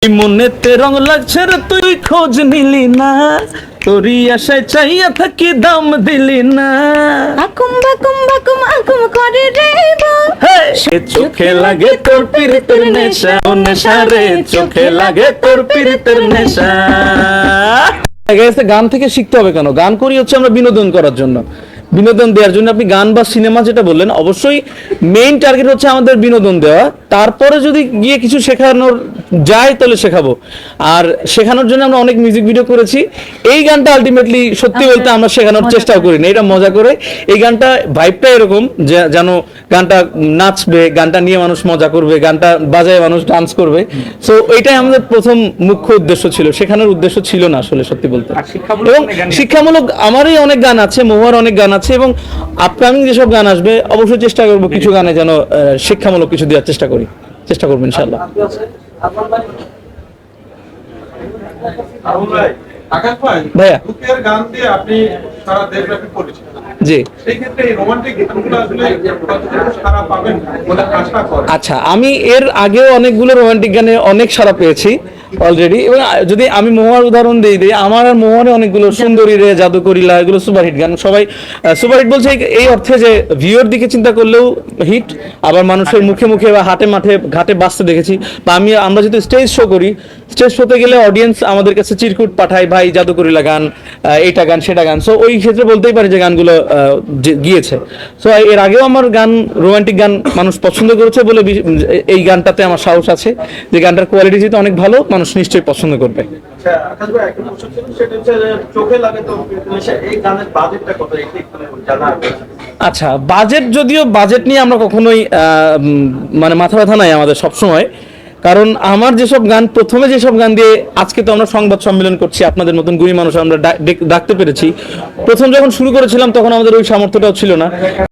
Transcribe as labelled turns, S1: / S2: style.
S1: মনেতে রং লাগছে রে তুই খোঁজ নিলি না, তোরই আশায় চাইয়া থাকি দাম দিলি না।
S2: আকুম বাকুম বাকুম আকুম করে রে
S1: সে চোখে লাগে তোর পিরিতের নেশা, ও নেশা রে চোখে লাগে তোর পিরিতের নেশা। গান থেকে শিখতে হবে কেন? গান করি হচ্ছে আমরা বিনোদন করার জন্য, বিনোদন দেওয়ার জন্য। আপনি গান বা সিনেমা যেটা বললেন, অবশ্যই মেইন টার্গেট হচ্ছে আমাদের বিনোদন দেওয়া। তারপরে যদি গিয়ে কিছু শেখানোর যায় তাহলে শেখাবো। আর শেখানোর জন্য আমরা অনেক মিউজিক ভিডিও করেছি। এই গানটা আলটিমেটলি সত্যি বলতে আমরা শেখানোর চেষ্টাও করি না, এটা মজা করে। এই গানটা ভাইবটা এরকম যে যেন গানটা নাচবে, গানটা নিয়ে মানুষ মজা করবে, গানটা বাজায় মানুষ ডান্স করবে। সো এইটাই আমাদের প্রথম মুখ্য উদ্দেশ্য ছিল, শেখানোর উদ্দেশ্য ছিল না আসলে সত্যি বলতে। এবং শিক্ষামূলক আমারই অনেক গান আছে, মহুয়ার অনেক গান আছে, এবং আপকামিং যেসব গান আসবে অবশ্যই চেষ্টা করবো কিছু গানে যেন শিক্ষামূলক কিছু দেওয়ার চেষ্টা করবো ইনশাআল্লাহ। ভাইয়া
S3: গান দিয়ে আপনি সারা দেশব্যাপী পরিচিত,
S1: জি,
S3: সেই ক্ষেত্রে এই রোমান্টিক গানগুলো আসলে সারা পাবেন বলে আশা করেন?
S1: আচ্ছা, আমি এর আগেও অনেকগুলো রোমান্টিক গানে অনেক সাড়া পেয়েছি অলরেডি। এবং যদি আমি মহুয়ার উদাহরণ দিই, আমার আর মহুয়ারে অনেকগুলো সুন্দরী রে, জাদুকরিলা, এগুলো সুপারহিট গান। সবাই সুপারহিট বলছে এই অর্থে যে ভিউর দিকে চিন্তা করলেও হিট, আবার মানুষের মুখে মুখে বা হাটে মাঠে ঘাটে বাঁচতে দেখেছি। বা আমরা যদি স্টেজ শো করি, স্টেজ শোতে গেলে অডিয়েন্স আমাদের কাছে চিরকুট পাঠায়, ভাই জাদুকরিলা গান, এইটা গান সেটা গান। সো ওই ক্ষেত্রে বলতেই পারি যে গানগুলো গিয়েছে। সো এর আগেও আমার গান, রোমান্টিক গান মানুষ পছন্দ করেছে বলে এই গানটাতে আমার সাহস আছে যে গানটার কোয়ালিটি যেহেতু অনেক ভালো, মানুষ নিশ্চয়ই পছন্দ করবে।
S3: আচ্ছা আকাশ ভাই, একটা প্রশ্ন ছিল, সেটা হচ্ছে চোখে লাগে তো এই গানের বাজেটটা কত, এটা একটু জানা আছে?
S1: আচ্ছা, বাজেট, যদিও বাজেট নিয়ে আমরা কখনোই মানে মাথা ব্যথা নাই আমাদের সবসময়। কারণ আমার যেসব গান, প্রথমে যেসব গান দিয়ে আজকে তো আমরা সংবাদ সম্মেলন করছি, আপনাদের মতন গুণী মানুষ আমরা ডাকতে পেরেছি। প্রথম যখন শুরু করেছিলাম তখন আমাদের ওই সামর্থ্যটাও ছিল না।